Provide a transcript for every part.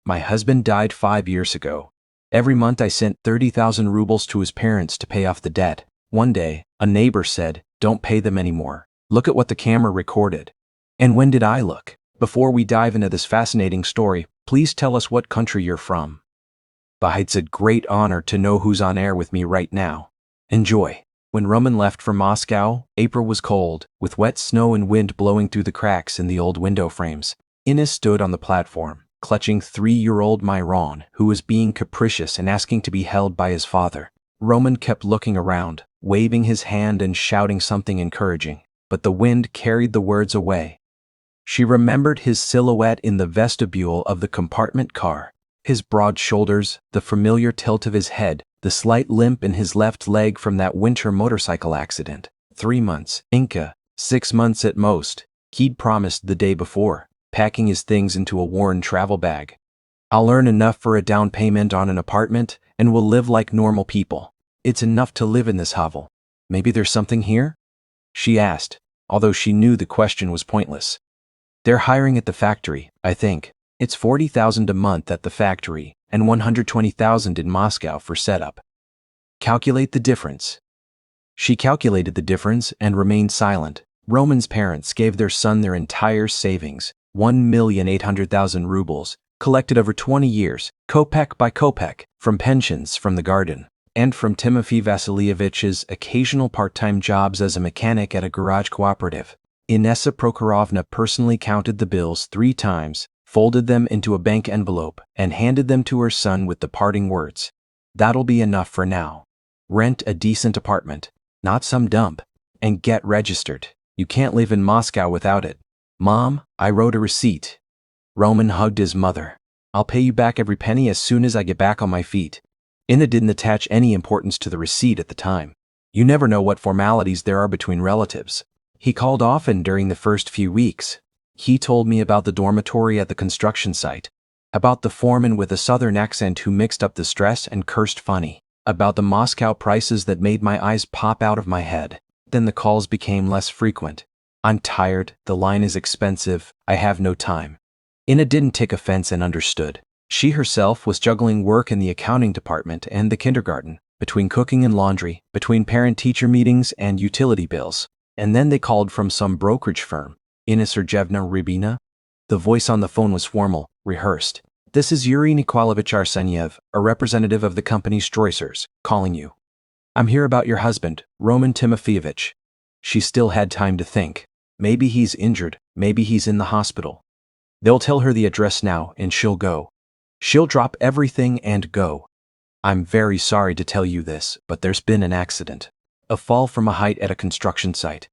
My husband died 5 years ago. Every month I sent 30,000 rubles to his parents to pay off the debt. One day, a neighbor said, "Don't pay them anymore. Look at what the camera recorded." And when did I look? Before we dive into this fascinating story, please tell us what country you're from. It's a great honor to know who's on air with me right now. Enjoy. When Roman left for Moscow, April was cold, with wet snow and wind blowing through the cracks in the old window frames. Ines stood on the platform, clutching 3-year-old Myron, who was being capricious and asking to be held by his father. Roman kept looking around, waving his hand and shouting something encouraging, but the wind carried the words away. She remembered his silhouette in the vestibule of the compartment car, his broad shoulders, the familiar tilt of his head, the slight limp in his left leg from that winter motorcycle accident. 3 months, Inca, 6 months at most, he'd promised the day before, packing his things into a worn travel bag. "I'll earn enough for a down payment on an apartment, and we'll live like normal people. It's enough to live in this hovel. Maybe there's something here?" she asked, although she knew the question was pointless. "They're hiring at the factory, I think. It's 40,000 a month at the factory, and 120,000 in Moscow for setup. Calculate the difference." She calculated the difference and remained silent. Roman's parents gave their son their entire savings, 1,800,000 rubles, collected over 20 years, kopeck by kopeck, from pensions from the garden, and from Timofey Vasilyevich's occasional part-time jobs as a mechanic at a garage cooperative. Inessa Prokhorovna personally counted the bills 3 times, folded them into a bank envelope, and handed them to her son with the parting words, "That'll be enough for now. Rent a decent apartment, not some dump, and get registered. You can't live in Moscow without it. Mom, I wrote a receipt." Roman hugged his mother. "I'll pay you back every penny as soon as I get back on my feet." Inna didn't attach any importance to the receipt at the time. You never know what formalities there are between relatives. He called often during the first few weeks. He told me about the dormitory at the construction site, about the foreman with a southern accent who mixed up the stress and cursed funny, about the Moscow prices that made my eyes pop out of my head. Then the calls became less frequent. "I'm tired, the line is expensive, I have no time." Inna didn't take offense and understood. She herself was juggling work in the accounting department and the kindergarten, between cooking and laundry, between parent-teacher meetings and utility bills. And then they called from some brokerage firm. "Inna Sergeyevna Rybina?" The voice on the phone was formal, rehearsed. "This is Yuri Nikolaevich Arsenyev, a representative of the company Stroissers, calling you. I'm here about your husband, Roman Timofeyevich." She still had time to think. Maybe he's injured, maybe he's in the hospital. They'll tell her the address now and she'll go. She'll drop everything and go. "I'm very sorry to tell you this, but there's been an accident. A fall from a height at a construction site.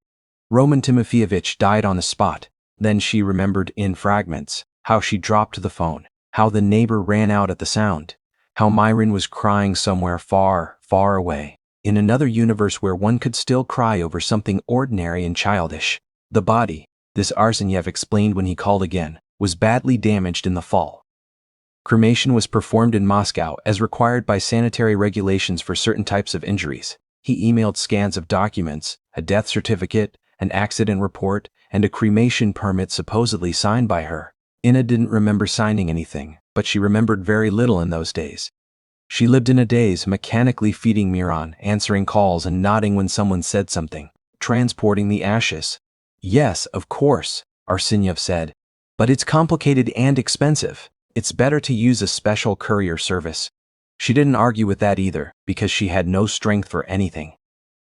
Roman Timofeyevich died on the spot." Then she remembered in fragments how she dropped the phone, how the neighbor ran out at the sound, how Myron was crying somewhere far, far away, in another universe where one could still cry over something ordinary and childish. The body, this Arsenyev explained when he called again, was badly damaged in the fall. Cremation was performed in Moscow as required by sanitary regulations for certain types of injuries. He emailed scans of documents, a death certificate, an accident report, and a cremation permit supposedly signed by her. Inna didn't remember signing anything, but she remembered very little in those days. She lived in a daze, mechanically feeding Miron, answering calls and nodding when someone said something, transporting the ashes. "Yes, of course," Arsenyev said. "But it's complicated and expensive. It's better to use a special courier service." She didn't argue with that either, because she had no strength for anything.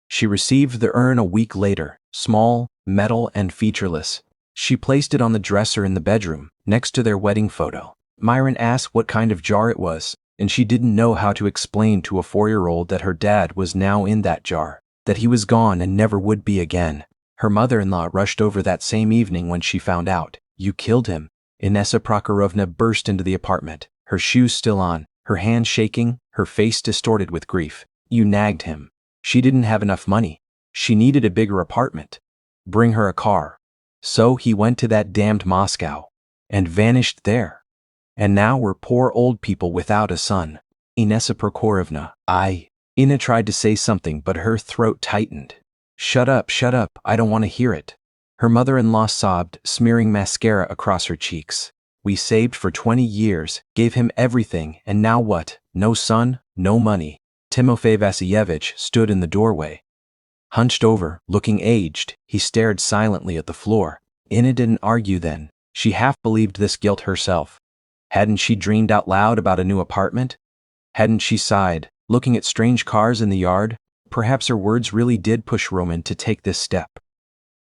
She received the urn a week later, small, metal, and featureless. She placed it on the dresser in the bedroom, next to their wedding photo. Myron asked what kind of jar it was, and she didn't know how to explain to a 4-year-old that her dad was now in that jar, that he was gone and never would be again. Her mother-in-law rushed over that same evening when she found out. "You killed him." Inessa Prokhorovna burst into the apartment, her shoes still on, her hands shaking, her face distorted with grief. "You nagged him. She didn't have enough money. She needed a bigger apartment. Bring her a car." So he went to that damned Moscow and vanished there. And now we're poor old people without a son. Inessa Prokhorovna, Inna tried to say something, but her throat tightened. Shut up, I don't want to hear it." Her mother-in-law sobbed, smearing mascara across her cheeks. We saved for 20 years, gave him everything, and now what? No son, no money. Timofey Vasilyevich stood in the doorway. Hunched over, looking aged, he stared silently at the floor. Inna didn't argue then. She half believed this guilt herself. Hadn't she dreamed out loud about a new apartment? Hadn't she sighed, looking at strange cars in the yard? Perhaps her words really did push Roman to take this step.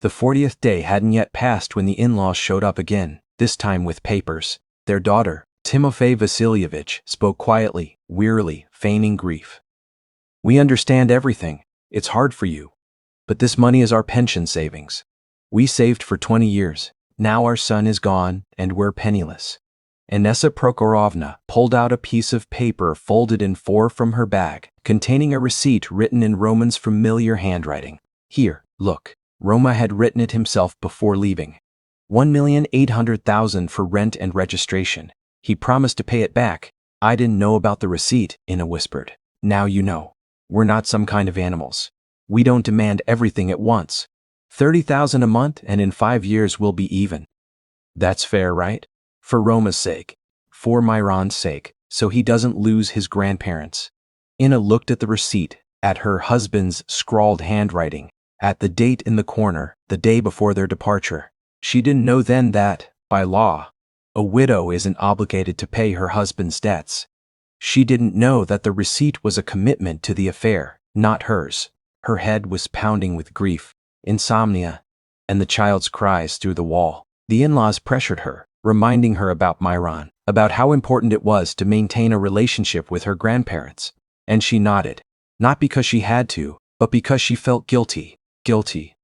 The 40th day hadn't yet passed when the in-laws showed up again, this time with papers. Their daughter, Timofey Vasilyevich, spoke quietly, wearily, feigning grief. "We understand everything. It's hard for you. But this money is our pension savings. We saved for 20 years. Now our son is gone, and we're penniless." Inessa Prokhorovna pulled out a piece of paper folded in 4 from her bag, containing a receipt written in Roman's familiar handwriting. "Here, look." Roma had written it himself before leaving. 1,800,000 for rent and registration. He promised to pay it back. "I didn't know about the receipt," Inna whispered. "Now you know. We're not some kind of animals. We don't demand everything at once. 30,000 a month, and in 5 years we'll be even. That's fair, right? For Roma's sake. For Myron's sake, so he doesn't lose his grandparents." Inna looked at the receipt, at her husband's scrawled handwriting, at the date in the corner, the day before their departure. She didn't know then that, by law, a widow isn't obligated to pay her husband's debts. She didn't know that the receipt was a commitment to the affair, not hers. Her head was pounding with grief, insomnia, and the child's cries through the wall. The in-laws pressured her, reminding her about Myron, about how important it was to maintain a relationship with her grandparents. And she nodded, not because she had to, but because she felt guilty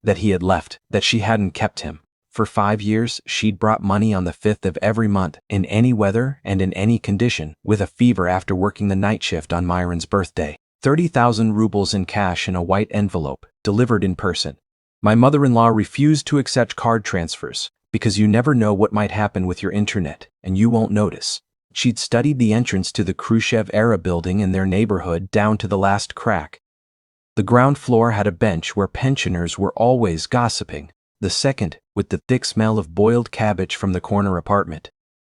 that he had left, that she hadn't kept him. For 5 years, she'd brought money on the 5th of every month, in any weather and in any condition, with a fever after working the night shift on Myron's birthday. 30,000 rubles in cash in a white envelope, delivered in person. My mother-in-law refused to accept card transfers, because you never know what might happen with your internet, and you won't notice. She'd studied the entrance to the Khrushchev-era building in their neighborhood down to the last crack. The ground floor had a bench where pensioners were always gossiping. The second, with the thick smell of boiled cabbage from the corner apartment.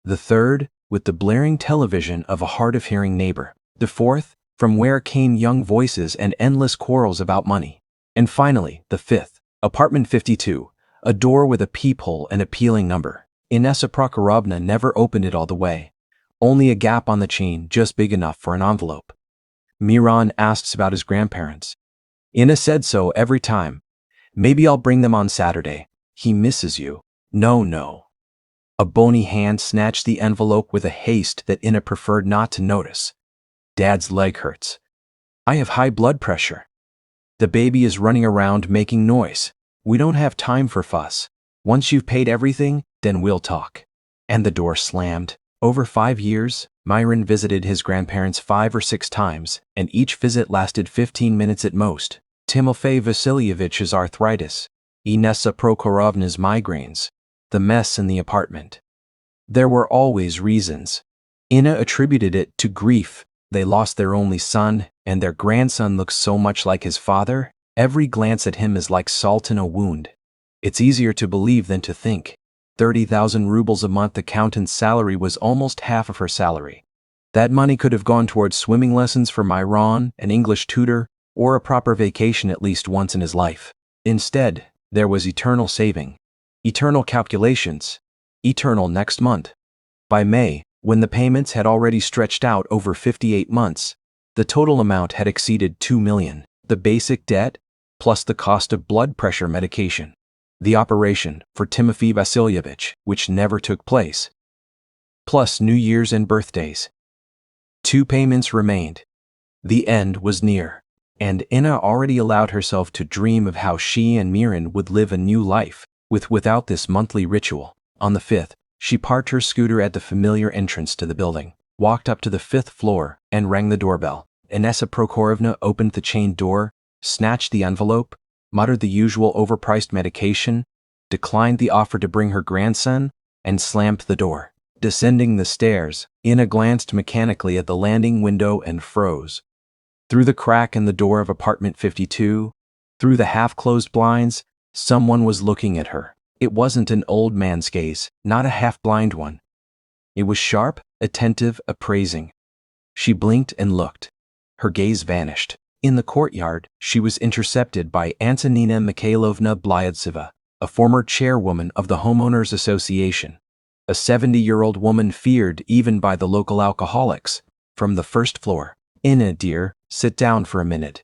The third, with the blaring television of a hard-of-hearing neighbor. The fourth, from where came young voices and endless quarrels about money. And finally, the fifth, apartment 52, a door with a peephole and a peeling number. Inessa Prokhorovna never opened it all the way. Only a gap on the chain just big enough for an envelope. Myron asks about his grandparents. Inna said so every time. "Maybe I'll bring them on Saturday. He misses you." No. A bony hand snatched the envelope with a haste that Inna preferred not to notice. "Dad's leg hurts. I have high blood pressure. The baby is running around making noise. We don't have time for fuss. Once you've paid everything, then we'll talk." And the door slammed. Over 5 years, Myron visited his grandparents 5 or 6 times, and each visit lasted 15 minutes at most. Timofey Vasilyevich's arthritis, Inessa Prokhorovna's migraines, the mess in the apartment. There were always reasons. Inna attributed it to grief. They lost their only son, and their grandson looks so much like his father. Every glance at him is like salt in a wound. It's easier to believe than to think. 30,000 rubles a month accountant's salary was almost half of her salary. That money could have gone towards swimming lessons for Myron, an English tutor, or a proper vacation at least once in his life. Instead, there was eternal saving, eternal calculations, eternal next month. By May, when the payments had already stretched out over 58 months, the total amount had exceeded 2 million. The basic debt, plus the cost of blood pressure medication. The operation for Timofey Vasilyevich, which never took place. Plus New Year's and birthdays. 2 payments remained. The end was near. And Inna already allowed herself to dream of how she and Myron would live a new life, without this monthly ritual. On the 5th, she parked her scooter at the familiar entrance to the building, walked up to the 5th floor, and rang the doorbell. Inessa Prokhorovna opened the chained door, snatched the envelope, muttered the usual overpriced medication, declined the offer to bring her grandson, and slammed the door. Descending the stairs, Inna glanced mechanically at the landing window and froze. Through the crack in the door of apartment 52, through the half-closed blinds, someone was looking at her. It wasn't an old man's gaze, not a half-blind one. It was sharp, attentive, appraising. She blinked and looked. Her gaze vanished. In the courtyard, she was intercepted by Antonina Mikhailovna Blyadzeva, a former chairwoman of the Homeowners Association. A 70-year-old woman feared even by the local alcoholics. From the first floor. "Inna, dear, sit down for a minute."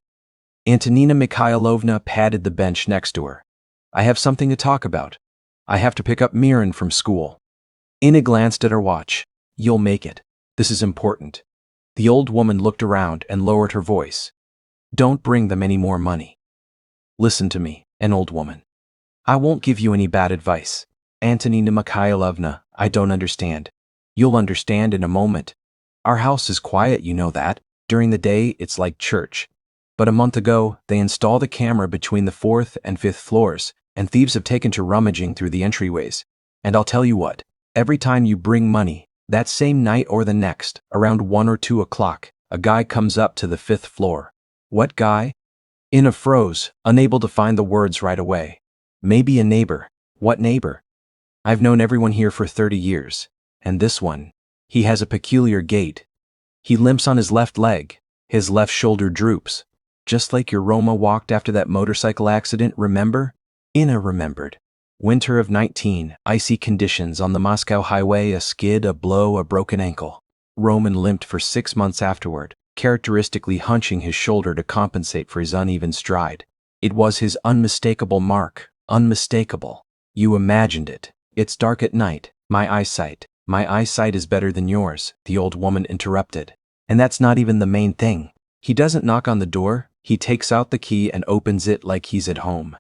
Antonina Mikhailovna patted the bench next to her. "I have something to talk about. I have to pick up Miran from school." Inna glanced at her watch. "You'll make it. This is important." The old woman looked around and lowered her voice. "Don't bring them any more money. Listen to me, an old woman. I won't give you any bad advice. Antonina Mikhailovna, I don't understand. You'll understand in a moment. Our house is quiet, you know that. During the day, it's like church. But a month ago, they installed a camera between the 4th and 5th floors, and thieves have taken to rummaging through the entryways. And I'll tell you what, every time you bring money, that same night or the next, around 1 or 2 o'clock, a guy comes up to the 5th floor." "What guy?" Inna froze, unable to find the words right away. "Maybe a neighbor." "What neighbor?" "I've known everyone here for 30 years. And this one, he has a peculiar gait. He limps on his left leg. His left shoulder droops. Just like your Roma walked after that motorcycle accident, remember?" Inna remembered. Winter of 19, icy conditions on the Moscow highway, a skid, a blow, a broken ankle. Roman limped for 6 months afterward, characteristically hunching his shoulder to compensate for his uneven stride. It was his unmistakable mark, unmistakable. You imagined it. "It's dark at night. My eyesight is better than yours," the old woman interrupted. "And that's not even the main thing. He doesn't knock on the door, he takes out the key and opens it like he's at home."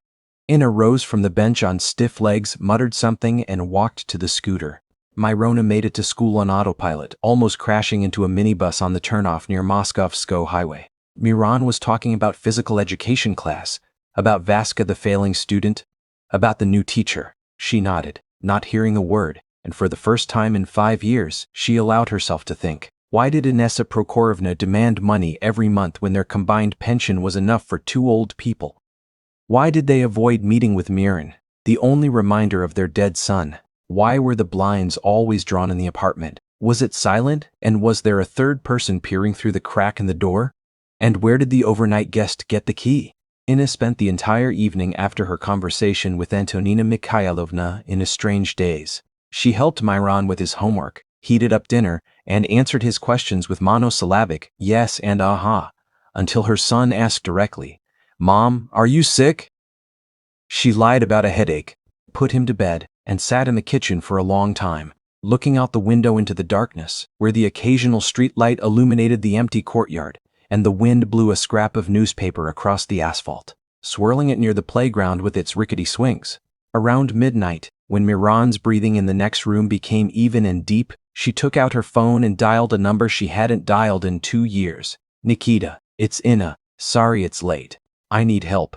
Inna rose from the bench on stiff legs, muttered something, and walked to the scooter. Myrona made it to school on autopilot, almost crashing into a minibus on the turnoff near Moskovskoye Highway. Miran was talking about physical education class, about Vaska the failing student, about the new teacher. She nodded, not hearing a word, and for the first time in 5 years, she allowed herself to think. Why did Inessa Prokorovna demand money every month when their combined pension was enough for 2 old people? Why did they avoid meeting with Miran, the only reminder of their dead son? Why were the blinds always drawn in the apartment? Was it silent, and was there a third person peering through the crack in the door? And where did the overnight guest get the key? Inna spent the entire evening after her conversation with Antonina Mikhailovna in a strange daze. She helped Miran with his homework, heated up dinner, and answered his questions with monosyllabic yes and aha, until her son asked directly, "Mom, are you sick?" She lied about a headache, put him to bed, and sat in the kitchen for a long time, looking out the window into the darkness, where the occasional street light illuminated the empty courtyard, and the wind blew a scrap of newspaper across the asphalt, swirling it near the playground with its rickety swings. Around midnight, when Miran's breathing in the next room became even and deep, she took out her phone and dialed a number she hadn't dialed in 2 years. "Nikita, it's Inna. Sorry it's late. I need help."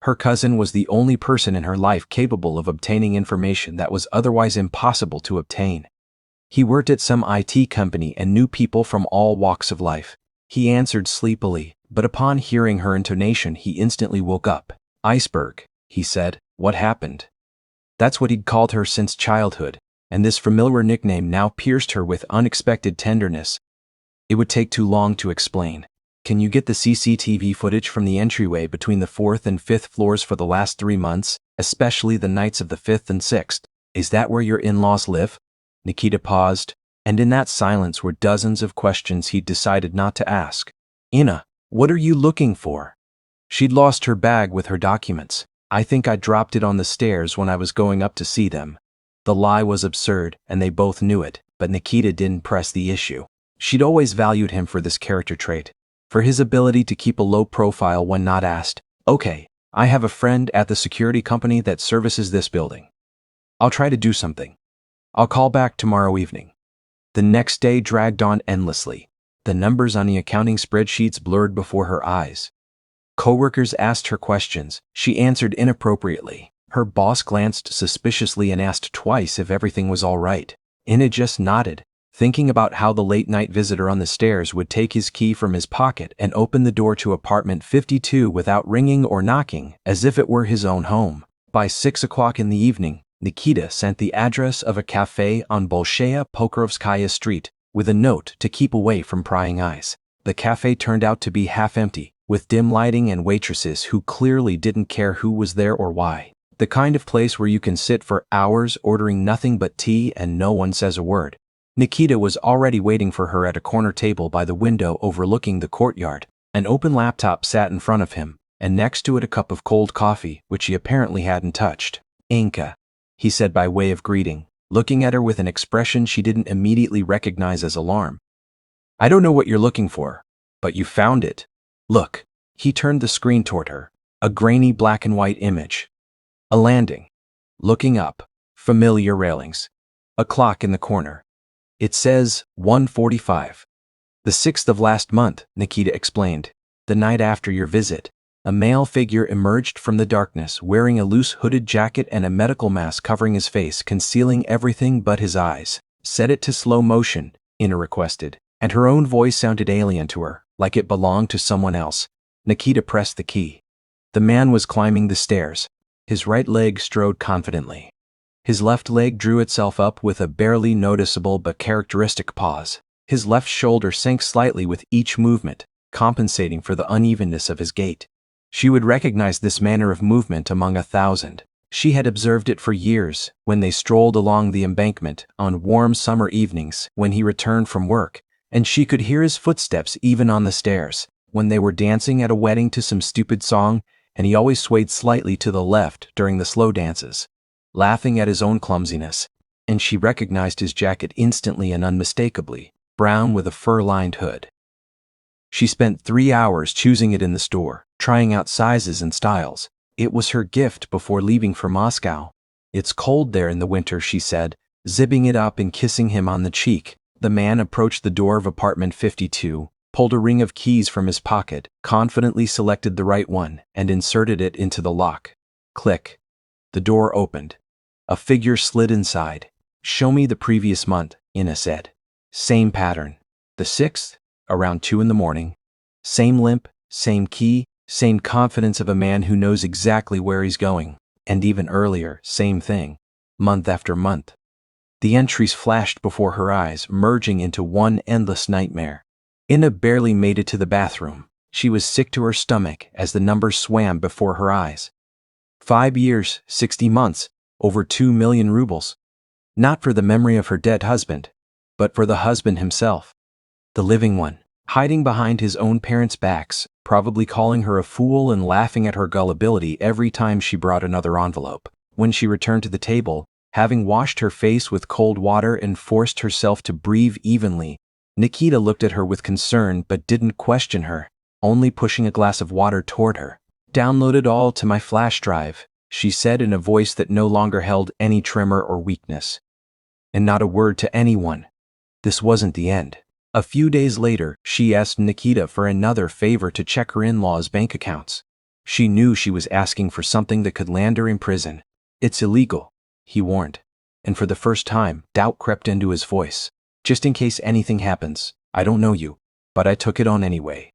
Her cousin was the only person in her life capable of obtaining information that was otherwise impossible to obtain. He worked at some IT company and knew people from all walks of life. He answered sleepily, but upon hearing her intonation he instantly woke up. "Iceberg," he said. "What happened?" That's what he'd called her since childhood, and this familiar nickname now pierced her with unexpected tenderness. "It would take too long to explain. Can you get the CCTV footage from the entryway between the 4th and 5th floors for the last 3 months, especially the nights of the 5th and 6th? Is that where your in-laws live?" Nikita paused, and in that silence were dozens of questions he'd decided not to ask. "Inna, what are you looking for?" She'd lost her bag with her documents. "I think I dropped it on the stairs when I was going up to see them." The lie was absurd, and they both knew it, but Nikita didn't press the issue. She'd always valued him for this character trait, for his ability to keep a low profile when not asked. "Okay, I have a friend at the security company that services this building. I'll try to do something. I'll call back tomorrow evening." The next day dragged on endlessly. The numbers on the accounting spreadsheets blurred before her eyes. Coworkers asked her questions. She answered inappropriately. Her boss glanced suspiciously and asked twice if everything was all right. Inna just nodded, thinking about how the late-night visitor on the stairs would take his key from his pocket and open the door to apartment 52 without ringing or knocking, as if it were his own home. By 6 o'clock in the evening, Nikita sent the address of a cafe on Bolshaya Pokrovskaya Street with a note to keep away from prying eyes. The cafe turned out to be half empty, with dim lighting and waitresses who clearly didn't care who was there or why. The kind of place where you can sit for hours ordering nothing but tea and no one says a word. Nikita was already waiting for her at a corner table by the window overlooking the courtyard. An open laptop sat in front of him, and next to it a cup of cold coffee, which he apparently hadn't touched. "Inka," he said by way of greeting, looking at her with an expression she didn't immediately recognize as alarm. "I don't know what you're looking for, but you found it. Look." He turned the screen toward her, a grainy black and white image. A landing. Looking up, familiar railings. A clock in the corner. It says 1:45. "The 6th of last month," Nikita explained. "The night after your visit." A male figure emerged from the darkness wearing a loose hooded jacket and a medical mask covering his face, concealing everything but his eyes. "Set it to slow motion," Ina requested, and her own voice sounded alien to her, like it belonged to someone else. Nikita pressed the key. The man was climbing the stairs. His right leg strode confidently. His left leg drew itself up with a barely noticeable but characteristic pause. His left shoulder sank slightly with each movement, compensating for the unevenness of his gait. She would recognize this manner of movement among 1,000. She had observed it for years when they strolled along the embankment on warm summer evenings when he returned from work, and she could hear his footsteps even on the stairs. When they were dancing at a wedding to some stupid song, and he always swayed slightly to the left during the slow dances, laughing at his own clumsiness, and she recognized his jacket instantly and unmistakably, brown with a fur-lined hood. She spent 3 hours choosing it in the store, trying out sizes and styles. It was her gift before leaving for Moscow. "It's cold there in the winter," she said, zipping it up and kissing him on the cheek. The man approached the door of apartment 52, pulled a ring of keys from his pocket, confidently selected the right one, and inserted it into the lock. Click. The door opened. A figure slid inside. "Show me the previous month," Ina said. Same pattern. The 6th, around 2 in the morning. Same limp, same key, same confidence of a man who knows exactly where he's going. And even earlier, same thing. Month after month. The entries flashed before her eyes, merging into one endless nightmare. Ina barely made it to the bathroom. She was sick to her stomach as the numbers swam before her eyes. 5 years, 60 months, over 2 million rubles. Not for the memory of her dead husband, but for the husband himself. The living one, hiding behind his own parents' backs, probably calling her a fool and laughing at her gullibility every time she brought another envelope. When she returned to the table, having washed her face with cold water and forced herself to breathe evenly, Nikita looked at her with concern but didn't question her, only pushing a glass of water toward her. "Download it all to my flash drive," she said in a voice that no longer held any tremor or weakness. And not a word to anyone. This wasn't the end. A few days later, she asked Nikita for another favor to check her in-laws' bank accounts. She knew she was asking for something that could land her in prison. "It's illegal," he warned. And for the first time, doubt crept into his voice. "Just in case anything happens, I don't know you, but I took it on anyway."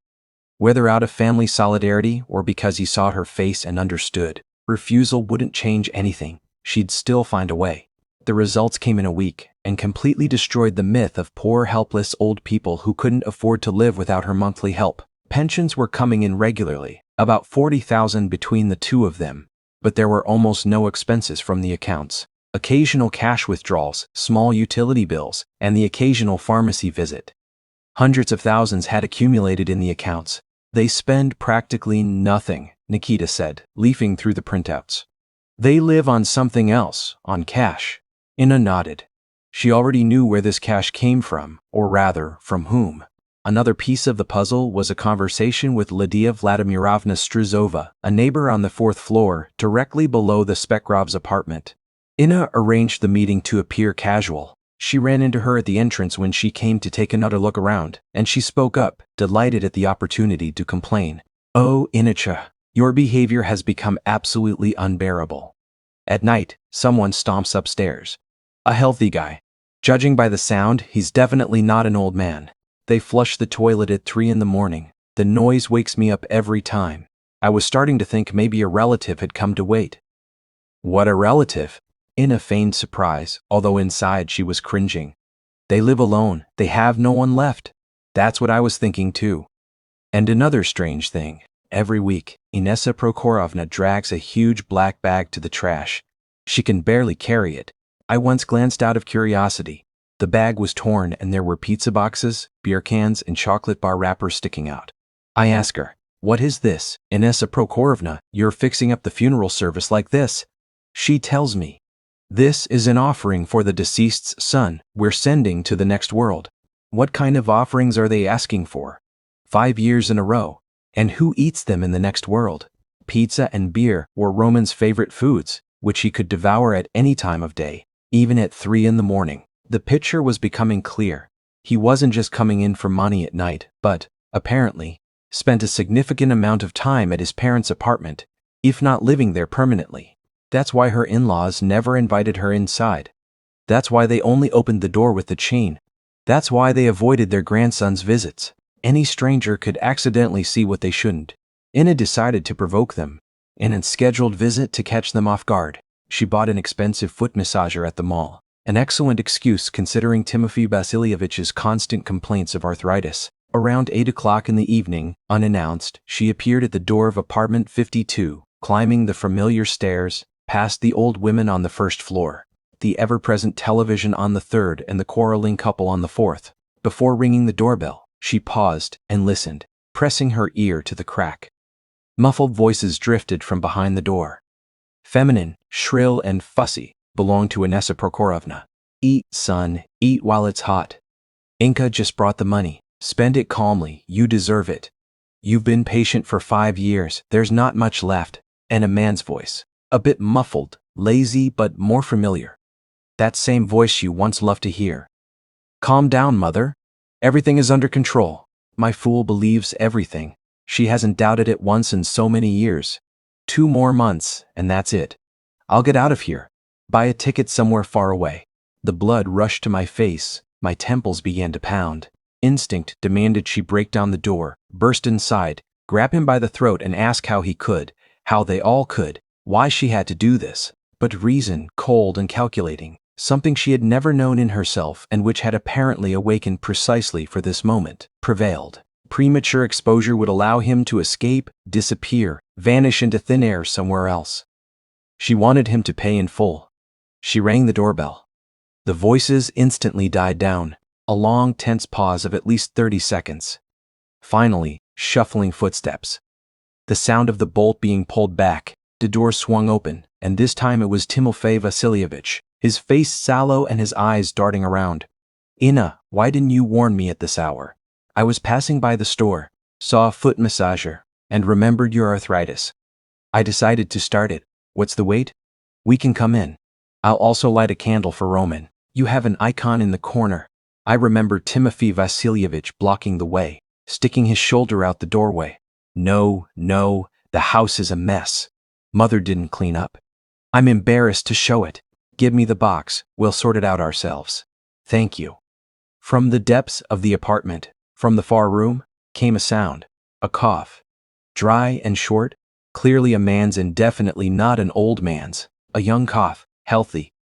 Whether out of family solidarity or because he saw her face and understood, refusal wouldn't change anything. She'd still find a way. The results came in a week and completely destroyed the myth of poor, helpless old people who couldn't afford to live without her monthly help. Pensions were coming in regularly, about 40,000 between the two of them, but there were almost no expenses from the accounts. Occasional cash withdrawals, small utility bills, and the occasional pharmacy visit. Hundreds of thousands had accumulated in the accounts. "They spend practically nothing," Nikita said, leafing through the printouts. "They live on something else, on cash." Ina nodded. She already knew where this cash came from, or rather, from whom. Another piece of the puzzle was a conversation with Lydia Vladimirovna Strizova, a neighbor on the 4th floor, directly below the Spekrov's apartment. Ina arranged the meeting to appear casual. She ran into her at the entrance when she came to take another look around, and she spoke up, delighted at the opportunity to complain. "Oh, Inacha, your behavior has become absolutely unbearable. At night, someone stomps upstairs. A healthy guy. Judging by the sound, he's definitely not an old man. They flush the toilet at 3 in the morning. The noise wakes me up every time. I was starting to think maybe a relative had come to wait." "What a relative?" Inna feigned surprise, although inside she was cringing. They live alone, they have no one left. That's what I was thinking too. And another strange thing. Every week, Inessa Prokorovna drags a huge black bag to the trash. She can barely carry it. I once glanced out of curiosity. The bag was torn and there were pizza boxes, beer cans, and chocolate bar wrappers sticking out. I ask her, "What is this, Inessa Prokorovna? You're fixing up the funeral service like this?" She tells me, "This is an offering for the deceased's son we're sending to the next world." What kind of offerings are they asking for? 5 years in a row. And who eats them in the next world? Pizza and beer were Roman's favorite foods, which he could devour at any time of day, even at 3 in the morning. The picture was becoming clear. He wasn't just coming in for money at night, but, apparently, spent a significant amount of time at his parents' apartment, if not living there permanently. That's why her in-laws never invited her inside. That's why they only opened the door with the chain. That's why they avoided their grandson's visits. Any stranger could accidentally see what they shouldn't. Inna decided to provoke them. In a scheduled visit to catch them off guard, she bought an expensive foot massager at the mall. An excellent excuse considering Timofey Vasilyevich's constant complaints of arthritis. Around 8 o'clock in the evening, unannounced, she appeared at the door of apartment 52, climbing the familiar stairs, past the old women on the first floor, the ever-present television on the third and the quarreling couple on the fourth. Before ringing the doorbell, she paused and listened, pressing her ear to the crack. Muffled voices drifted from behind the door. Feminine, shrill, and fussy, belonged to Inessa Prokorovna. "Eat, son, eat while it's hot. Inka just brought the money. Spend it calmly, you deserve it. You've been patient for 5 years, there's not much left." And a man's voice, a bit muffled, lazy, but more familiar. That same voice you once loved to hear. "Calm down, mother. Everything is under control." My fool believes everything. She hasn't doubted it once in so many years. 2 more months, and that's it. I'll get out of here. Buy a ticket somewhere far away. The blood rushed to my face, my temples began to pound. Instinct demanded she break down the door, burst inside, grab him by the throat and ask how he could, how they all could, why she had to do this. But reason, cold and calculating, something she had never known in herself and which had apparently awakened precisely for this moment, prevailed. Premature exposure would allow him to escape, disappear, vanish into thin air somewhere else. She wanted him to pay in full. She rang the doorbell. The voices instantly died down, a long, tense pause of at least 30 seconds. Finally, shuffling footsteps. The sound of the bolt being pulled back, the door swung open, and this time it was Timofey Vasilievich, his face sallow and his eyes darting around. "Inna, why didn't you warn me at this hour? I was passing by the store, saw a foot massager, and remembered your arthritis. I decided to start it. What's the wait? We can come in. I'll also light a candle for Roman. You have an icon in the corner." I remember Timofey Vasilievich blocking the way, sticking his shoulder out the doorway. "No, no, the house is a mess. Mother didn't clean up. I'm embarrassed to show it. Give me the box, we'll sort it out ourselves. Thank you." From the depths of the apartment, from the far room, came a sound, a cough. Dry and short, clearly a man's and definitely not an old man's. A young cough, healthy.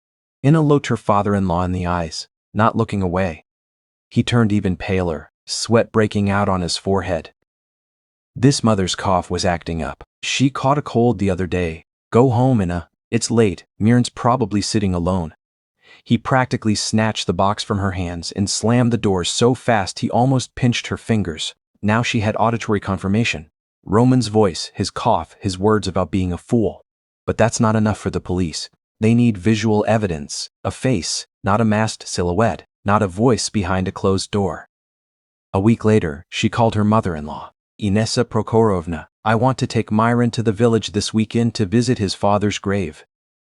Inna looked her father-in-law in the eyes, not looking away. He turned even paler, sweat breaking out on his forehead. This mother's cough was acting up. She caught a cold the other day. "Go home, Inna. It's late. Mirn's probably sitting alone." He practically snatched the box from her hands and slammed the door so fast he almost pinched her fingers. Now she had auditory confirmation. Roman's voice, his cough, his words about being a fool. But that's not enough for the police. They need visual evidence, a face, not a masked silhouette, not a voice behind a closed door. A week later, she called her mother-in-law. "Inessa Prokorovna, I want to take Myron to the village this weekend to visit his father's grave.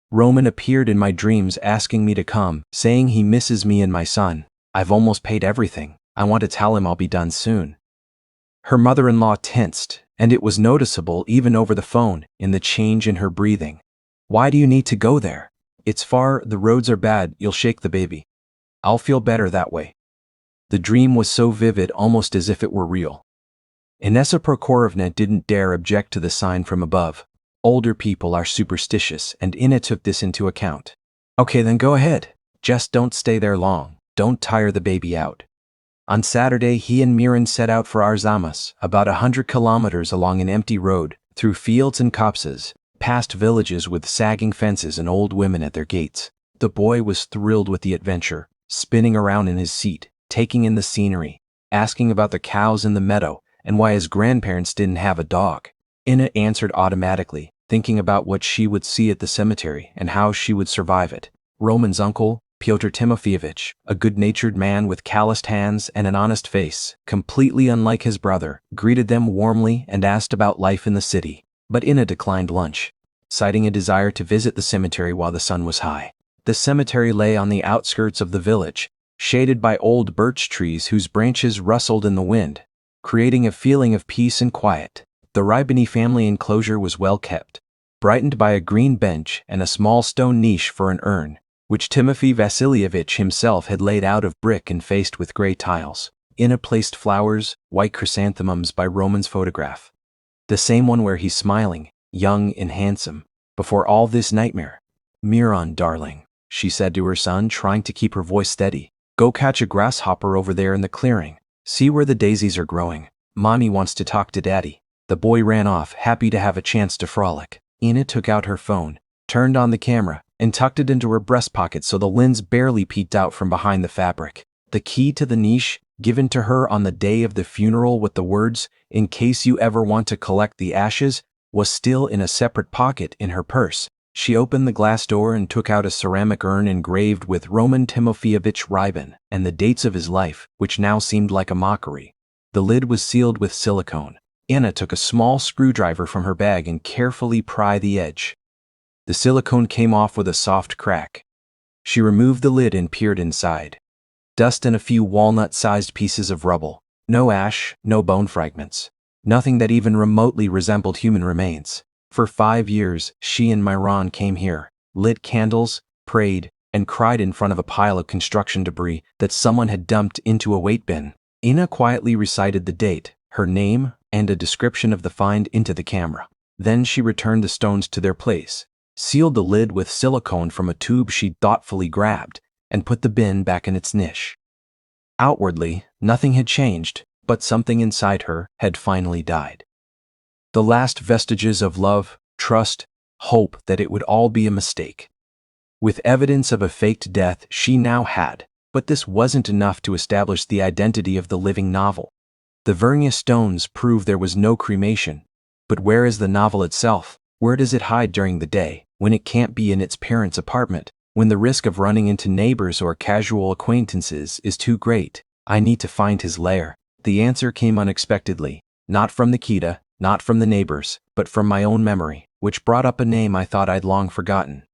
Roman appeared in my dreams asking me to come, saying he misses me and my son. I've almost paid everything. I want to tell him I'll be done soon." Her mother-in-law tensed, and it was noticeable even over the phone, in the change in her breathing. "Why do you need to go there? It's far, the roads are bad, you'll shake the baby. I'll feel better that way." The dream was so vivid, almost as if it were real. Inessa Prokorovna didn't dare object to the sign from above. Older people are superstitious, and Inna took this into account. Okay, then go ahead. Just don't stay there long. Don't tire the baby out. On Saturday, he and Miran set out for Arzamas, about 100 kilometers along an empty road, through fields and copses, past villages with sagging fences and old women at their gates. The boy was thrilled with the adventure, spinning around in his seat, taking in the scenery, asking about the cows in the meadow and why his grandparents didn't have a dog. Ina answered automatically, thinking about what she would see at the cemetery and how she would survive it. Roman's uncle, Pyotr Timofeyevich, a good-natured man with calloused hands and an honest face, completely unlike his brother, greeted them warmly and asked about life in the city. But Ina declined lunch, citing a desire to visit the cemetery while the sun was high. The cemetery lay on the outskirts of the village, shaded by old birch trees whose branches rustled in the wind, creating a feeling of peace and quiet. The Rybany family enclosure was well kept, brightened by a green bench and a small stone niche for an urn, which Timofey Vasilievich himself had laid out of brick and faced with gray tiles. Ina placed flowers, white chrysanthemums by Roman's photograph, the same one where he's smiling, young and handsome, before all this nightmare. Miran, darling, she said to her son, trying to keep her voice steady. Go catch a grasshopper over there in the clearing. See where the daisies are growing. Mommy wants to talk to Daddy. The boy ran off, happy to have a chance to frolic. Ina took out her phone, turned on the camera, and tucked it into her breast pocket so the lens barely peeked out from behind the fabric. The key to the niche, given to her on the day of the funeral with the words, "In case you ever want to collect the ashes," was still in a separate pocket in her purse. She opened the glass door and took out a ceramic urn engraved with Roman Timofeyevich Rybin and the dates of his life, which now seemed like a mockery. The lid was sealed with silicone. Ina took a small screwdriver from her bag and carefully pried the edge. The silicone came off with a soft crack. She removed the lid and peered inside. Dust and a few walnut-sized pieces of rubble. No ash, no bone fragments. Nothing that even remotely resembled human remains. For 5 years, she and Miran came here, lit candles, prayed, and cried in front of a pile of construction debris that someone had dumped into a weight bin. Ina quietly recited the date, her name, and a description of the find into the camera. Then she returned the stones to their place, sealed the lid with silicone from a tube she'd thoughtfully grabbed, and put the bin back in its niche. Outwardly, nothing had changed, but something inside her had finally died. The last vestiges of love, trust, hope that it would all be a mistake. With evidence of a faked death she now had, but this wasn't enough to establish the identity of the living novel. The Vernia stones prove there was no cremation, but where is the novel itself? Where does it hide during the day, when it can't be in its parents' apartment, when the risk of running into neighbors or casual acquaintances is too great? I need to find his lair. The answer came unexpectedly, not from Nikita, not from the neighbors, but from my own memory, which brought up a name I thought I'd long forgotten.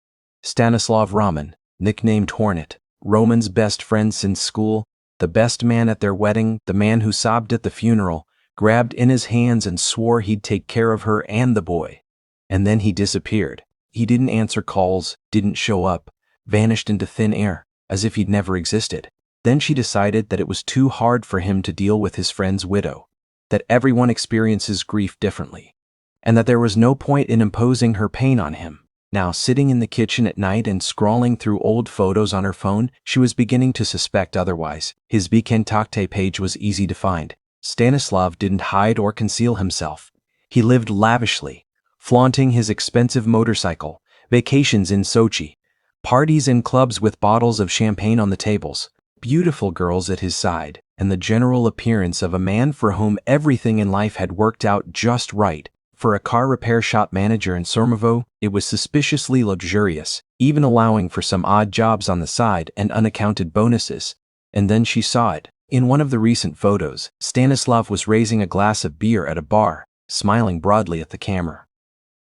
Stanislav Roman, nicknamed Hornet, Roman's best friend since school, the best man at their wedding, the man who sobbed at the funeral, grabbed Ina's hands and swore he'd take care of her and the boy. And then he disappeared. He didn't answer calls, didn't show up, vanished into thin air, as if he'd never existed. Then she decided that it was too hard for him to deal with his friend's widow, that everyone experiences grief differently, and that there was no point in imposing her pain on him. Now, sitting in the kitchen at night and scrolling through old photos on her phone, she was beginning to suspect otherwise. His Vkontakte page was easy to find. Stanislav didn't hide or conceal himself. He lived lavishly, flaunting his expensive motorcycle, vacations in Sochi, parties in clubs with bottles of champagne on the tables, beautiful girls at his side, and the general appearance of a man for whom everything in life had worked out just right. For a car repair shop manager in Sormovo, it was suspiciously luxurious, even allowing for some odd jobs on the side and unaccounted bonuses. And then she saw it. In one of the recent photos, Stanislav was raising a glass of beer at a bar, smiling broadly at the camera.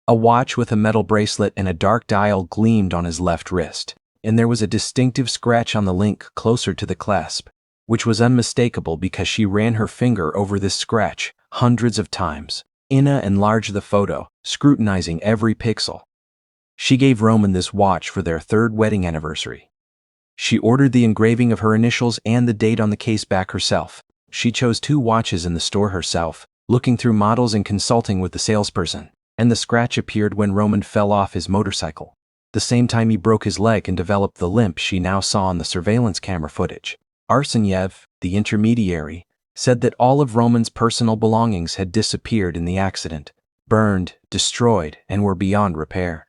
A watch with a metal bracelet and a dark dial gleamed on his left wrist, and there was a distinctive scratch on the link closer to the clasp, which was unmistakable because she ran her finger over this scratch hundreds of times. Ina enlarged the photo, scrutinizing every pixel. She gave Roman this watch for their 3rd wedding anniversary. She ordered the engraving of her initials and the date on the case back herself. She chose 2 watches in the store herself, looking through models and consulting with the salesperson, and the scratch appeared when Roman fell off his motorcycle. the same time he broke his leg and developed the limp she now saw on the surveillance camera footage. Arsenyev, the intermediary, said that all of Roman's personal belongings had disappeared in the accident, burned, destroyed, and were beyond repair.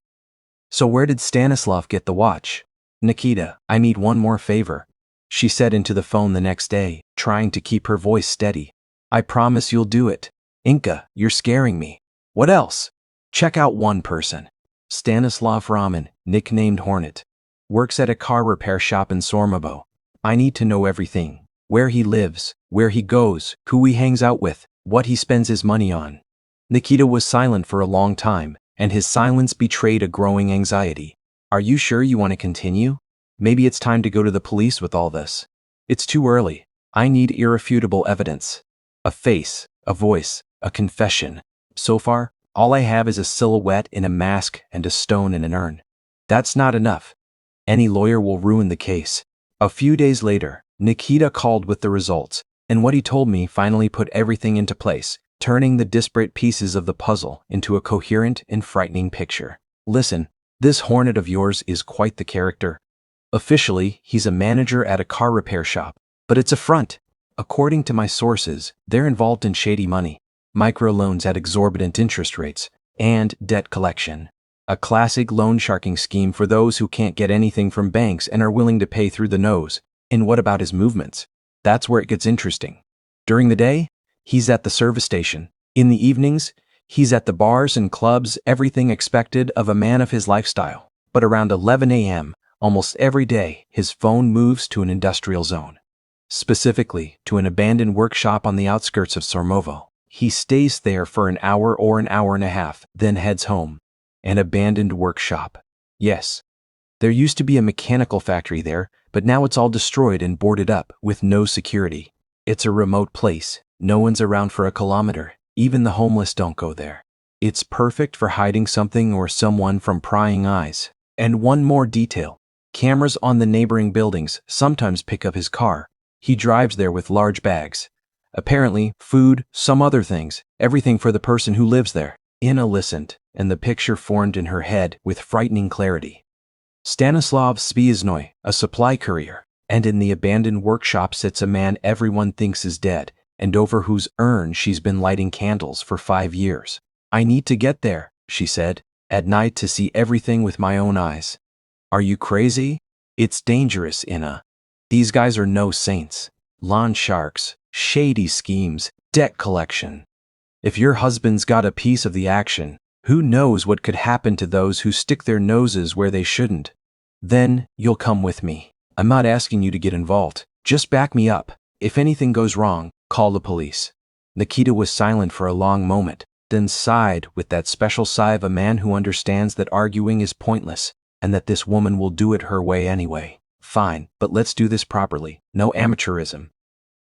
So where did Stanislav get the watch? Nikita, I need one more favor, she said into the phone the next day, trying to keep her voice steady. I promise you'll do it. Inka, you're scaring me. What else? Check out one person. Stanislav Raman, nicknamed Hornet, works at a car repair shop in Sormovo. I need to know everything. Where he lives, where he goes, who he hangs out with, what he spends his money on. Nikita was silent for a long time, and his silence betrayed a growing anxiety. Are you sure you want to continue? Maybe it's time to go to the police with all this. It's too early. I need irrefutable evidence. A face, a voice, a confession. So far, all I have is a silhouette in a mask and a stone in an urn. That's not enough. Any lawyer will ruin the case. A few days later, Nikita called with the results, and what he told me finally put everything into place, turning the disparate pieces of the puzzle into a coherent and frightening picture. Listen, this Hornet of yours is quite the character. Officially, he's a manager at a car repair shop, but it's a front. According to my sources, they're involved in shady money, microloans at exorbitant interest rates, and debt collection. A classic loan sharking scheme for those who can't get anything from banks and are willing to pay through the nose. And what about his movements? That's where it gets interesting. During the day, he's at the service station. In the evenings, he's at the bars and clubs, everything expected of a man of his lifestyle. But around 11 a.m., almost every day, his phone moves to an industrial zone. Specifically, to an abandoned workshop on the outskirts of Sormovo. He stays there for an hour or an hour and a half, then heads home. An abandoned workshop. Yes. There used to be a mechanical factory there, but now it's all destroyed and boarded up, with no security. It's a remote place. No one's around for a kilometer. Even the homeless don't go there. It's perfect for hiding something or someone from prying eyes. And one more detail. Cameras on the neighboring buildings sometimes pick up his car. He drives there with large bags. Apparently, food, some other things, everything for the person who lives there. Inna listened, and the picture formed in her head with frightening clarity. Stanislav Spieznoy, a supply courier, and in the abandoned workshop sits a man everyone thinks is dead, and over whose urn she's been lighting candles for 5 years. I need to get there, she said, at night to see everything with my own eyes. Are you crazy? It's dangerous, Inna. These guys are no saints. Lawn sharks, shady schemes, debt collection. If your husband's got a piece of the action, who knows what could happen to those who stick their noses where they shouldn't? Then, you'll come with me. I'm not asking you to get involved. Just back me up. If anything goes wrong, call the police. Nikita was silent for a long moment, then sighed with that special sigh of a man who understands that arguing is pointless, and that this woman will do it her way anyway. Fine, but let's do this properly. No amateurism.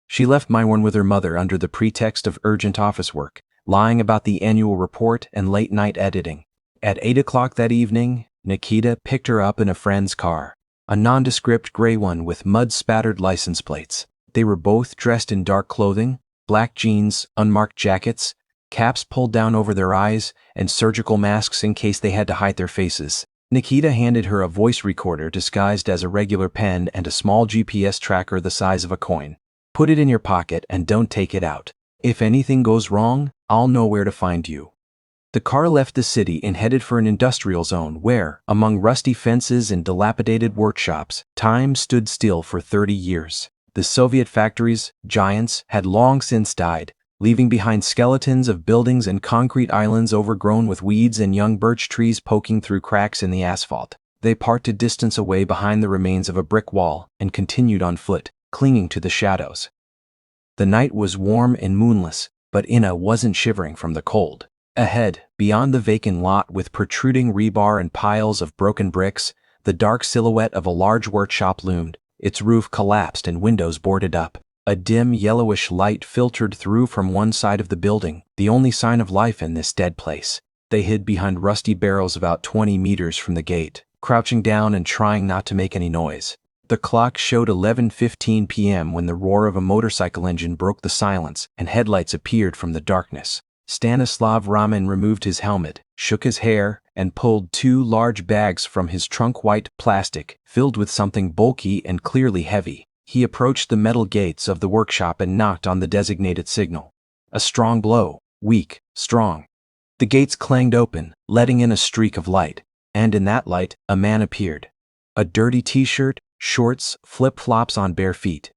She left Myron with her mother under the pretext of urgent office work, lying about the annual report and late-night editing. At 8 o'clock that evening, Nikita picked her up in a friend's car, a nondescript gray one with mud-spattered license plates. They were both dressed in dark clothing, black jeans, unmarked jackets, caps pulled down over their eyes, and surgical masks in case they had to hide their faces. Nikita handed her a voice recorder disguised as a regular pen and a small GPS tracker the size of a coin. Put it in your pocket and don't take it out. If anything goes wrong, I'll know where to find you. The car left the city and headed for an industrial zone where, among rusty fences and dilapidated workshops, time stood still for 30 years. The Soviet factories, giants, had long since died, leaving behind skeletons of buildings and concrete islands overgrown with weeds and young birch trees poking through cracks in the asphalt. They parked a distance away behind the remains of a brick wall and continued on foot, clinging to the shadows. The night was warm and moonless, but Inna wasn't shivering from the cold. Ahead, beyond the vacant lot with protruding rebar and piles of broken bricks, the dark silhouette of a large workshop loomed, its roof collapsed and windows boarded up. A dim yellowish light filtered through from one side of the building, the only sign of life in this dead place. They hid behind rusty barrels about 20 meters from the gate, crouching down and trying not to make any noise. The clock showed 11:15 p.m. when the roar of a motorcycle engine broke the silence and headlights appeared from the darkness. Stanislav Raman removed his helmet, shook his hair, and pulled 2 large bags from his trunk, white plastic, filled with something bulky and clearly heavy. He approached the metal gates of the workshop and knocked on the designated signal. A strong blow, weak, strong. The gates clanged open, letting in a streak of light, and in that light, a man appeared. A dirty t-shirt, shorts, flip-flops on bare feet.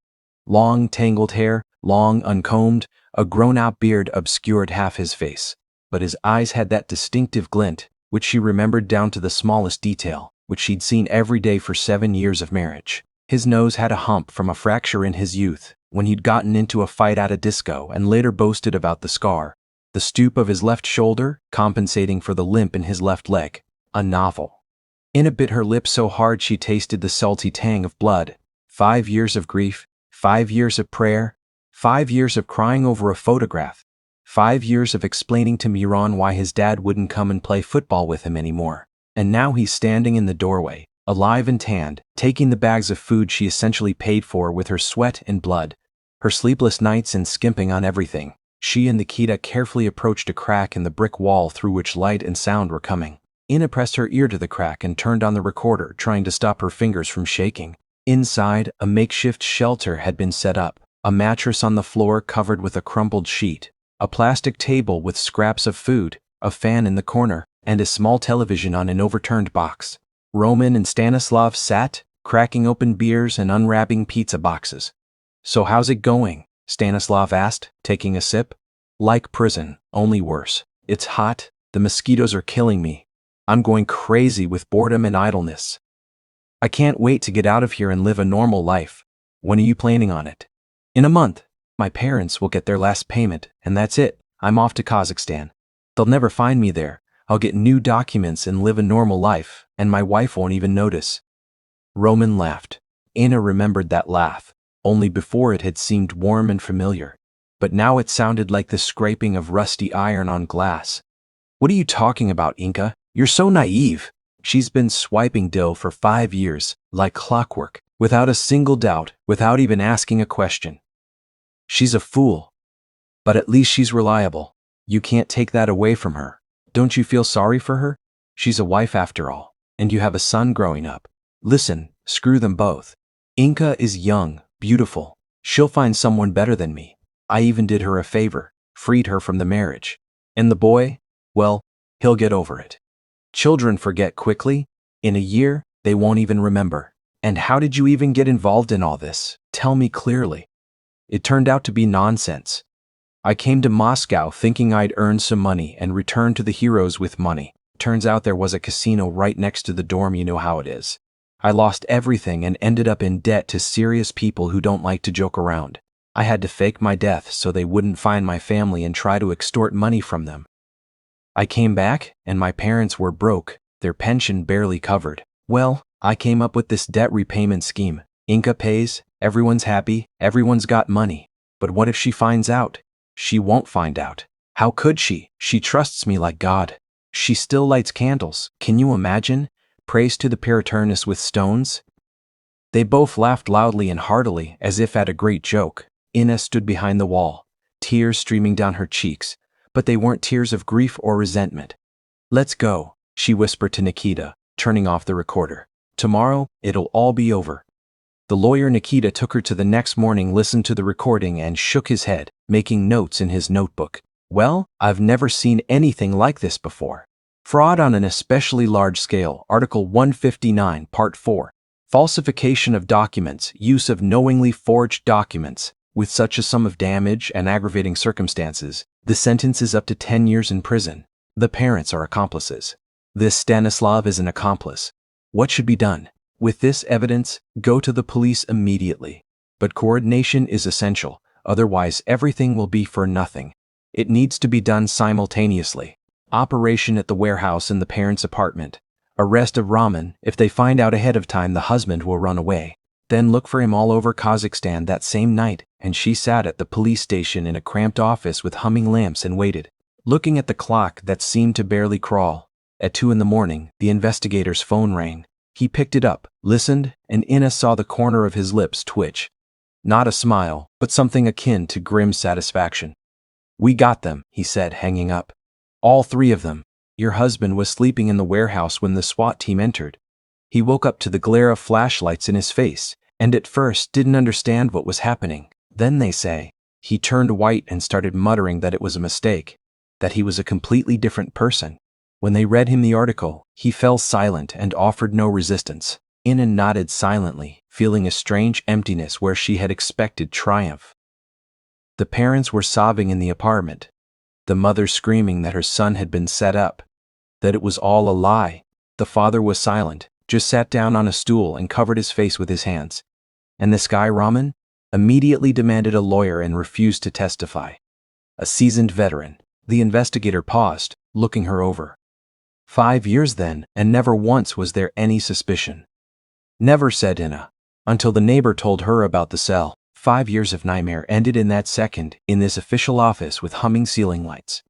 Long, tangled hair, long, uncombed, a grown-out beard obscured half his face, but his eyes had that distinctive glint, which she remembered down to the smallest detail, which she'd seen every day for 7 years of marriage. His nose had a hump from a fracture in his youth, when he'd gotten into a fight at a disco and later boasted about the scar. The stoop of his left shoulder, compensating for the limp in his left leg. A novel. Ina bit her lip so hard she tasted the salty tang of blood. 5 years of grief, 5 years of prayer, 5 years of crying over a photograph, 5 years of explaining to Miran why his dad wouldn't come and play football with him anymore. And now he's standing in the doorway, alive and tanned, taking the bags of food she essentially paid for with her sweat and blood, her sleepless nights and skimping on everything. She and Nikita carefully approached a crack in the brick wall through which light and sound were coming. Ina pressed her ear to the crack and turned on the recorder, trying to stop her fingers from shaking. Inside, a makeshift shelter had been set up. A mattress on the floor covered with a crumpled sheet, a plastic table with scraps of food, a fan in the corner, and a small television on an overturned box. Roman and Stanislav sat, cracking open beers and unwrapping pizza boxes. "So how's it going?" Stanislav asked, taking a sip. "Like prison, only worse. It's hot, the mosquitoes are killing me. I'm going crazy with boredom and idleness. I can't wait to get out of here and live a normal life. When are you planning on it?" "In a month. My parents will get their last payment, and that's it. I'm off to Kazakhstan. They'll never find me there. I'll get new documents and live a normal life, and my wife won't even notice." Roman laughed. Ina remembered that laugh. Only before it had seemed warm and familiar, but now it sounded like the scraping of rusty iron on glass. "What are you talking about, Inka? You're so naive. She's been swiping dill for 5 years, like clockwork, without a single doubt, without even asking a question. She's a fool. But at least she's reliable. You can't take that away from her. Don't you feel sorry for her? She's a wife after all, and you have a son growing up. Listen, screw them both. Inka is young, beautiful. She'll find someone better than me. I even did her a favor, freed her from the marriage. And the boy, well, he'll get over it. Children forget quickly. In a year, they won't even remember. And how did you even get involved in all this? Tell me clearly." It turned out to be nonsense. "I came to Moscow thinking I'd earn some money and return to the heroes with money. Turns out there was a casino right next to the dorm, you know how it is. I lost everything and ended up in debt to serious people who don't like to joke around. I had to fake my death so they wouldn't find my family and try to extort money from them. I came back, and my parents were broke, their pension barely covered. Well, I came up with this debt repayment scheme. Inka pays, everyone's happy, everyone's got money. But what if she finds out? She won't find out. How could she? She trusts me like God. She still lights candles. Can you imagine? Prays to the Periturnus with stones." They both laughed loudly and heartily, as if at a great joke. Ina stood behind the wall, tears streaming down her cheeks, but they weren't tears of grief or resentment. "Let's go," she whispered to Nikita, turning off the recorder. "Tomorrow, it'll all be over." The lawyer Nikita took her to the next morning, listened to the recording, and shook his head, making notes in his notebook. "Well, I've never seen anything like this before. Fraud on an especially large scale, Article 159, Part 4. Falsification of documents, use of knowingly forged documents, with such a sum of damage and aggravating circumstances. The sentence is up to 10 years in prison. The parents are accomplices. This Stanislav is an accomplice. What should be done? With this evidence, go to the police immediately. But coordination is essential, otherwise everything will be for nothing. It needs to be done simultaneously. Operation at the warehouse in the parents' apartment. Arrest of Raman. If they find out ahead of time, the husband will run away. Then look for him all over Kazakhstan that same night. And she sat at the police station in a cramped office with humming lamps and waited, looking at the clock that seemed to barely crawl. At 2 a.m, the investigator's phone rang. He picked it up, listened, and Ina saw the corner of his lips twitch. Not a smile, but something akin to grim satisfaction. "We got them," he said, hanging up. "All three of them. Your husband was sleeping in the warehouse when the SWAT team entered." He woke up to the glare of flashlights in his face, and at first didn't understand what was happening. Then, they say, he turned white and started muttering that it was a mistake, that he was a completely different person. When they read him the article, he fell silent and offered no resistance. Ina nodded silently, feeling a strange emptiness where she had expected triumph. The parents were sobbing in the apartment, the mother screaming that her son had been set up, that it was all a lie. The father was silent, just sat down on a stool and covered his face with his hands. And this guy, Raman, immediately demanded a lawyer and refused to testify. A seasoned veteran. The investigator paused, looking her over. 5 years then, and never once was there any suspicion. Never, said Ina, until the neighbor told her about the cell. 5 years of nightmare ended in that second, in this official office with humming ceiling lights.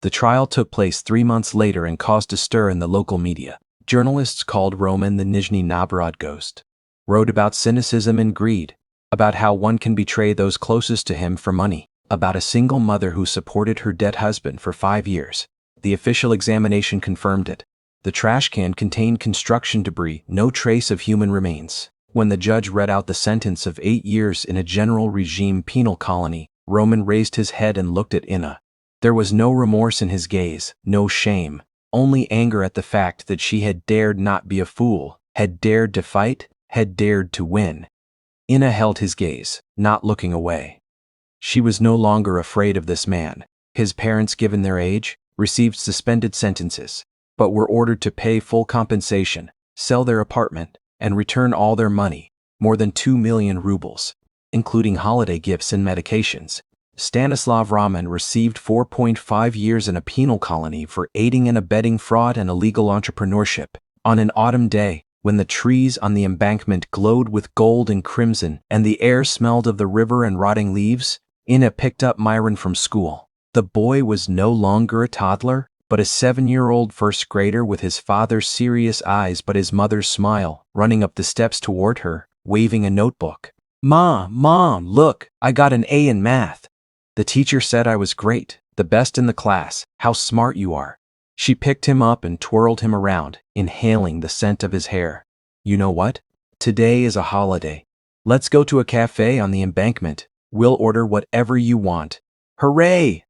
The trial took place 3 months later and caused a stir in the local media. Journalists called Roman the Nizhny Novgorod ghost, wrote about cynicism and greed, about how one can betray those closest to him for money, about a single mother who supported her dead husband for 5 years. The official examination confirmed it. The trash can contained construction debris, no trace of human remains. When the judge read out the sentence of 8 years in a general regime penal colony, Roman raised his head and looked at Ina. There was no remorse in his gaze, no shame, only anger at the fact that she had dared not be a fool, had dared to fight, had dared to win. Ina held his gaze, not looking away. She was no longer afraid of this man. His parents, given their age, received suspended sentences, but were ordered to pay full compensation, sell their apartment, and return all their money, more than 2 million rubles, including holiday gifts and medications. Stanislav Raman received 4.5 years in a penal colony for aiding and abetting fraud and illegal entrepreneurship. On an autumn day, when the trees on the embankment glowed with gold and crimson and the air smelled of the river and rotting leaves, Ina picked up Myron from school. The boy was no longer a toddler, but a 7-year-old first grader with his father's serious eyes but his mother's smile, running up the steps toward her, waving a notebook. Mom, look, I got an A in math. The teacher said I was great, the best in the class, how smart you are. She picked him up and twirled him around, inhaling the scent of his hair. You know what? Today is a holiday. Let's go to a cafe on the embankment. We'll order whatever you want. Hooray!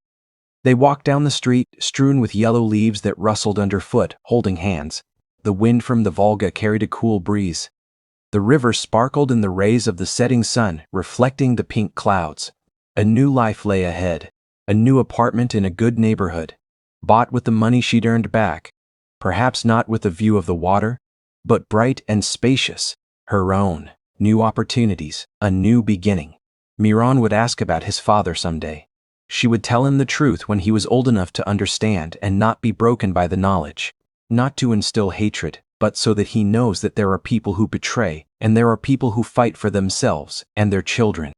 They walked down the street, strewn with yellow leaves that rustled underfoot, holding hands. The wind from the Volga carried a cool breeze. The river sparkled in the rays of the setting sun, reflecting the pink clouds. A new life lay ahead. A new apartment in a good neighborhood, bought with the money she'd earned back. Perhaps not with a view of the water, but bright and spacious. Her own. New opportunities, a new beginning. Miran would ask about his father someday. She would tell him the truth when he was old enough to understand and not be broken by the knowledge. Not to instill hatred, but so that he knows that there are people who betray, and there are people who fight for themselves and their children.